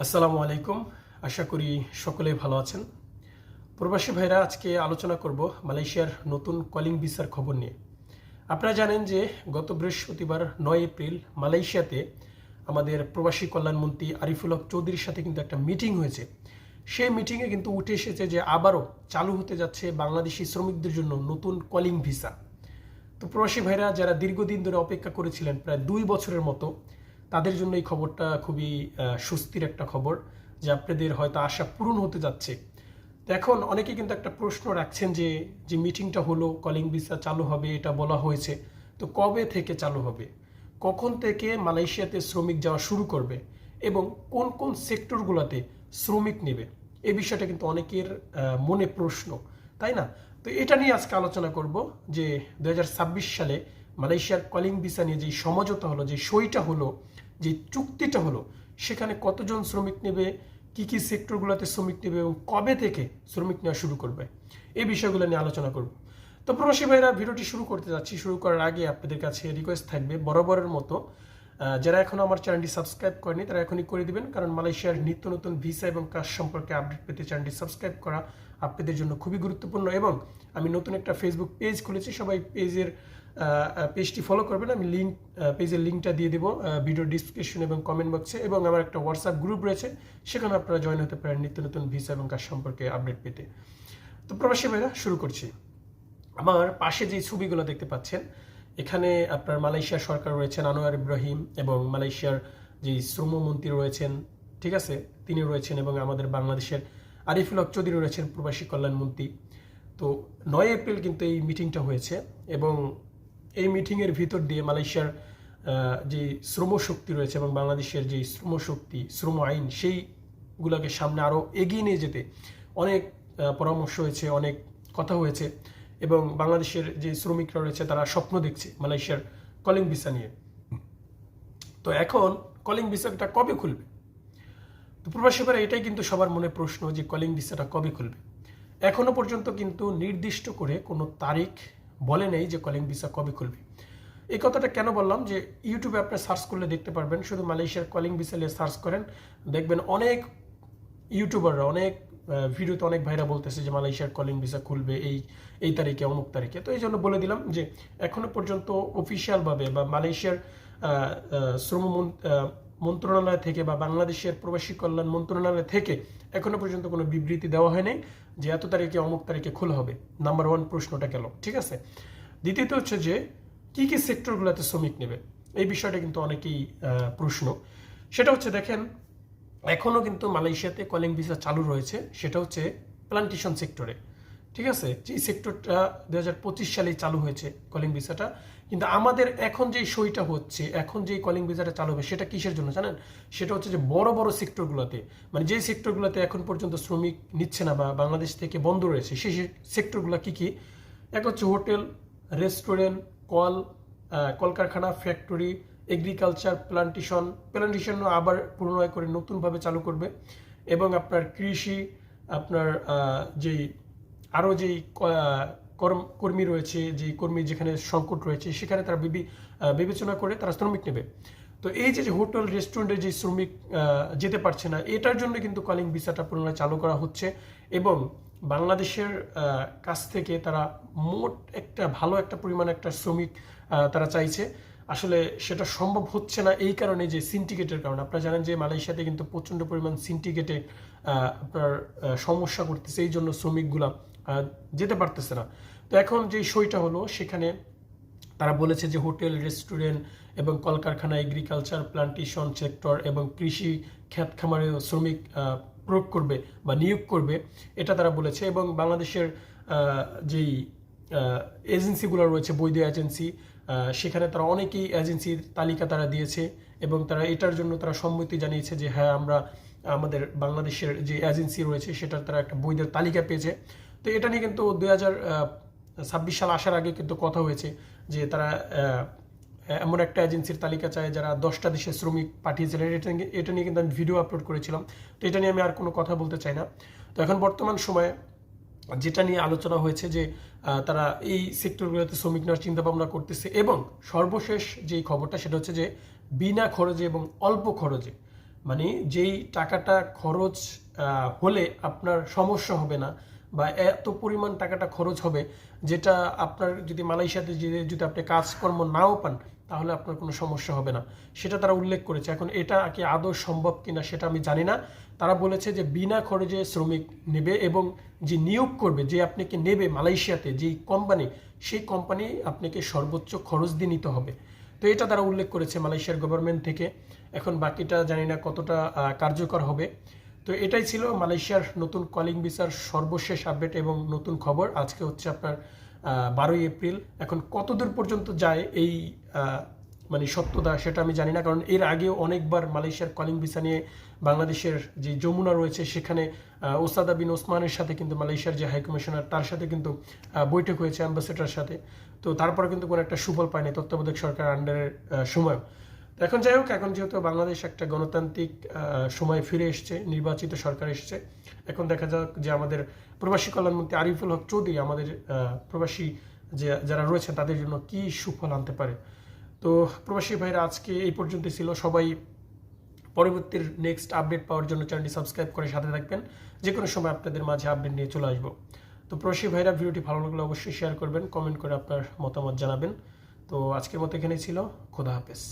আসসালামু আলাইকুম। আশা করি সকলেই ভালো আছেন। প্রবাসী ভাইরা, আজকে আলোচনা করব মালয়েশিয়ার নতুন কলিং ভিসার খবর নিয়ে। আপনারা জানেন যে গত বৃহস্পতিবার 9 এপ্রিল মালয়েশিয়াতে আমাদের প্রবাসী কল্যাণমন্ত্রী আরিফুল হক চৌধুরীর সাথে কিন্তু একটা মিটিং হয়েছে। সেই মিটিংয়ে কিন্তু উঠে এসেছে যে আবারও চালু হতে যাচ্ছে বাংলাদেশি শ্রমিকদের জন্য নতুন কলিং ভিসা। তো প্রবাসী ভাইরা যারা দীর্ঘদিন ধরে অপেক্ষা করেছিলেন প্রায় 2 বছরের মতো, তাদের জন্য এই খবরটা খুবই স্বস্তির একটা খবর যে আপনাদের হয়তো আশা পূরণ হতে যাচ্ছে। তো এখন অনেকে কিন্তু একটা প্রশ্ন রাখছেন যে যে মিটিংটা হলো, কলিং ভিসা চালু হবে এটা বলা হয়েছে, তো কবে থেকে চালু হবে, কখন থেকে মালয়েশিয়াতে শ্রমিক যাওয়া শুরু করবে এবং কোন কোন সেক্টরগুলোতে শ্রমিক নেবে, এই বিষয়টা কিন্তু অনেকের মনে প্রশ্ন, তাই না? তো এটা নিয়ে আজকে আলোচনা করব যে 2026 সালে মালয়েশিয়ার কলিং ভিসা নিয়ে যে সমঝোতা হলো, যে সইটা হলো, যে চুক্তিটা হলো, সেখানে কতজন শ্রমিক নেবে, কি কি সেক্টরগুলোতে শ্রমিক নেবে এবং কবে থেকে শ্রমিক নেওয়া শুরু করবে, এই বিষয়গুলো নিয়ে আলোচনা করব। তো প্রবাসী ভাইরা, ভিডিওটি শুরু করতে যাচ্ছি। শুরু করার আগে আপনাদের কাছে রিকোয়েস্ট থাকবে বরাবরের মতো, যারা এখনো আমার চ্যানেলটি সাবস্ক্রাইব করেনি তারা এখনই করে দিবেন, কারণ মালয়েশিয়ার নিত্য নতুন ভিসা এবং কাজ সম্পর্কে আপডেট পেতে চ্যানেলটি সাবস্ক্রাইব করা আপনাদের জন্য খুবই গুরুত্বপূর্ণ। এবং আমি নতুন একটা ফেসবুক পেজ খুলেছি, সবাই পেজটি ফলো করবেন। আমি পেজের লিঙ্কটা দিয়ে দেবো ভিডিও ডিসক্রিপশন এবং কমেন্ট বক্সে, এবং আমার একটা হোয়াটসঅ্যাপ গ্রুপ রয়েছে, সেখানে আপনারা জয়েন হতে পারেন নিত্য নতুন ভিসা এবং কাজ সম্পর্কে আপডেট পেতে। তো প্রবাসী ভাইরা, শুরু করছি। আমার পাশে যে ছবিগুলো দেখতে পাচ্ছেন, এখানে আপনার মালয়েশিয়ার সরকার রয়েছেন আনোয়ার ইব্রাহিম, এবং মালয়েশিয়ার যে শ্রমমন্ত্রী রয়েছেন, ঠিক আছে, তিনি রয়েছেন, এবং আমাদের বাংলাদেশের আরিফুল হক চৌধুরী রয়েছেন প্রবাসী কল্যাণমন্ত্রী। তো 9 এপ্রিল কিন্তু এই মিটিংটা হয়েছে, এবং এই মিটিংয়ের ভিতর দিয়ে মালয়েশিয়ার যে শ্রমশক্তি রয়েছে এবং বাংলাদেশের যে শ্রমশক্তি, শ্রম আইন, সেইগুলোকে সামনে আরও এগিয়ে নিয়ে যেতে অনেক পরামর্শ হয়েছে, অনেক কথা হয়েছে, এবং বাংলাদেশের যে শ্রমিকরা রয়েছে তারা স্বপ্ন দেখছে মালয়েশিয়ার কলিং ভিসা নিয়ে। তো এখন কলিং ভিসাটা কবে খুলবে? তো প্রবাসী ভাইরা, এটাই কিন্তু সবার মনে প্রশ্ন যে কলিং ভিসাটা কবে খুলবে। এখনো পর্যন্ত কিন্তু নির্দিষ্ট করে কোনো তারিখ বলে নেই যে কলিং ভিসা কবে খুলবে। এই কথাটা কেন বললাম, যে ইউটিউবে আপনি সার্চ করলে দেখতে পারবেন, শুধু মালয়েশিয়ার কলিং ভিসা নিয়ে সার্চ করেন, দেখবেন অনেক ইউটিউবাররা, অনেক ভিডিওতে অনেক ভাইরা বলতেছে যে মালয়েশিয়ার কলিং ভিসা খুলবে এই তারিখে, অমুক তারিখে। তো এই জন্য বলে দিলাম যে এখনো পর্যন্ত অফিসিয়ালভাবে বা মালয়েশিয়ার শ্রম মন্ত্রণালয় থেকে বা বাংলাদেশের প্রবাসী কল্যাণ মন্ত্রণালয় থেকে এখনো পর্যন্ত কোনো বিবৃতি দেওয়া হয়নি যে এত তারিখে অমুক তারিখে খোলা হবে। নাম্বার 1 প্রশ্নটা গেল, ঠিক আছে। দ্বিতীয়ত হচ্ছে যে কি কি সেক্টরগুলোতে শ্রমিক নেবে, এই বিষয়টা কিন্তু অনেকেই প্রশ্ন। সেটা হচ্ছে, দেখেন, এখনও কিন্তু মালয়েশিয়াতে কলিং ভিসা চালু রয়েছে, সেটা হচ্ছে প্লান্টেশন সেক্টরে, ঠিক আছে। যে সেক্টরটা 2025 সালেই চালু হয়েছে কলিং ভিসাটা, কিন্তু আমাদের এখন যে সইটা হচ্ছে, এখন যে কলিং ভিসাটা চালু হবে, সেটা কিসের জন্য জানেন? সেটা হচ্ছে যে বড় বড় সেক্টরগুলোতে, মানে যে সেক্টরগুলোতে এখন পর্যন্ত শ্রমিক নিচ্ছে না বা বাংলাদেশ থেকে বন্ধ রয়েছে, সেই সেক্টরগুলো কি কি? এক হচ্ছে হোটেল, রেস্টুরেন্ট, কলকারখানা, ফ্যাক্টরি, এগ্রিকালচার, প্লান্টেশন আবার পুনরায় করে নতুনভাবে চালু করবে, এবং আপনার কৃষি, আপনার যেই আরও যেই কর্মী রয়েছে, যেই কর্মী যেখানে সংকট রয়েছে, সেখানে তারা বিবেচনা করে তারা শ্রমিক নেবে। তো এই যে হোটেল রেস্টুরেন্টে যে শ্রমিক যেতে পারছে না, এটার জন্য কিন্তু কলিং ভিসাটা পুনরায় চালু করা হচ্ছে, এবং বাংলাদেশের কাছ থেকে তারা মোট একটা ভালো একটা পরিমাণ একটা শ্রমিক তারা চাইছে। আসলে সেটা সম্ভব হচ্ছে না এই কারণে যে সিন্ডিকেটের কারণে। আপনারা জানেন যে মালয়েশিয়াতে কিন্তু প্রচণ্ড পরিমাণ সিন্ডিকেটে আপনার সমস্যা করতেছে, এই জন্য শ্রমিকগুলা যেতে পারতেছে না। তো এখন যে সইটা হলো, সেখানে তারা বলেছে যে হোটেল, রেস্টুরেন্ট এবং কলকারখানা, এগ্রিকালচার, প্লান্টেশন সেক্টর এবং কৃষি ক্ষেত খামারে শ্রমিক প্রয়োগ করবে বা নিয়োগ করবে, এটা তারা বলেছে। এবং বাংলাদেশের যেই এজেন্সিগুলো রয়েছে, বৈধ এজেন্সি, সেখানে তারা অনেকেই এজেন্সির তালিকা তারা দিয়েছে, এবং তারা এটার জন্য তারা সম্মতি জানিয়েছে যে হ্যাঁ, আমরা আমাদের বাংলাদেশের যে এজেন্সি রয়েছে সেটার তারা একটা বৈধ তালিকা পেয়েছে। তো এটা নিয়ে কিন্তু 2026 সাল আসার আগে কিন্তু কথা হয়েছে যে তারা এমন একটা এজেন্সির তালিকা চায় যারা 10টা দেশের শ্রমিক পাঠিয়েছিলেন। এটা নিয়ে কিন্তু আমি ভিডিও আপলোড করেছিলাম। তো এটা নিয়ে আমি আর কোনো কথা বলতে চাই না। তো এখন বর্তমান সময়ে যেটা নিয়ে আলোচনা হয়েছে যে তারা এই সেক্টরগুলোতে শ্রমিক নেওয়ার চিন্তা ভাবনা করতেছে, এবং সর্বশেষ যেই খবরটা সেটা হচ্ছে যে বিনা খরচে এবং অল্প খরচে মানে যেই টাকাটা খরচ হলে আপনার সমস্যা হবে না, বা এত পরিমাণ টাকাটা খরচ হবে যেটা আপনার যদি মালয়েশিয়াতে যদি আপনি কাজকর্ম নাও পান তাহলে আপনার কোনো সমস্যা হবে না, সেটা তারা উল্লেখ করেছে। এখন এটা কি আদৌ সম্ভব কিনা সেটা আমি জানি না। তারা বলেছে যে বিনা খরচে শ্রমিক নেবে এবং যে নিয়োগ করবে, যে আপনাকে নেবে মালয়েশিয়াতে যেই কোম্পানি, সেই কোম্পানি আপনাকে সর্বোচ্চ খরচ দিয়ে নিতে হবে। তো এটা তারা উল্লেখ করেছে মালয়েশিয়ার গভর্নমেন্ট থেকে। এখন বাকিটা জানি না কতটা কার্যকর হবে। তো এটাই ছিল মালয়েশিয়ার নতুন কলিং ভিসার সর্বশেষ আপডেট এবং নতুন খবর। আজকে হচ্ছে আপনার 12ই এপ্রিল। এখন কতদূর পর্যন্ত যায় এই মানে সত্যতা সেটা আমি জানি না, কারণ এর আগেও অনেকবার মালয়েশিয়ার কলিং ভিসা নিয়ে বাংলাদেশের যে যমুনা রয়েছে সেখানে ওসাদা বিন ওসমানের সাথে কিন্তু মালয়েশিয়ার যে হাই কমিশনার তার সাথে কিন্তু বৈঠক হয়েছে অ্যাম্বাসেডারের সাথে। তো তারপরে কিন্তু কোনো একটা সুফল পায়নি তত্ত্বাবধায়ক সরকার আন্ডারের সময়। তো এখন যাই হোক, এখন যেহেতু বাংলাদেশ একটা গণতান্ত্রিক সময় ফিরে এসছে, নির্বাচিত সরকার এসছে, এখন দেখা যাক যে আমাদের প্রবাসী কল্যাণমন্ত্রী আরিফুল হক চৌধুরী আমাদের প্রবাসী যে যারা রয়েছেন তাদের জন্য কি সুফল আনতে পারে। তো প্রবাসী ভাইরা আজকে এই পর্যন্ত ছিল। সবাই পরবর্তীর নেক্সট আপডেট পাওয়ার জন্য চ্যানেলটি সাবস্ক্রাইব করে সাথে থাকবেন, যে কোনো সময় আপনাদের মাঝে আপডেট নিয়ে চলে আসবো। তো প্রবাসী ভাইরা ভিডিওটি ভালো লাগলে অবশ্যই শেয়ার করবেন, কমেন্ট করে আপনার মতামত জানাবেন। তো আজকের মতো এখানেই ছিল। খোদা হাফেজ।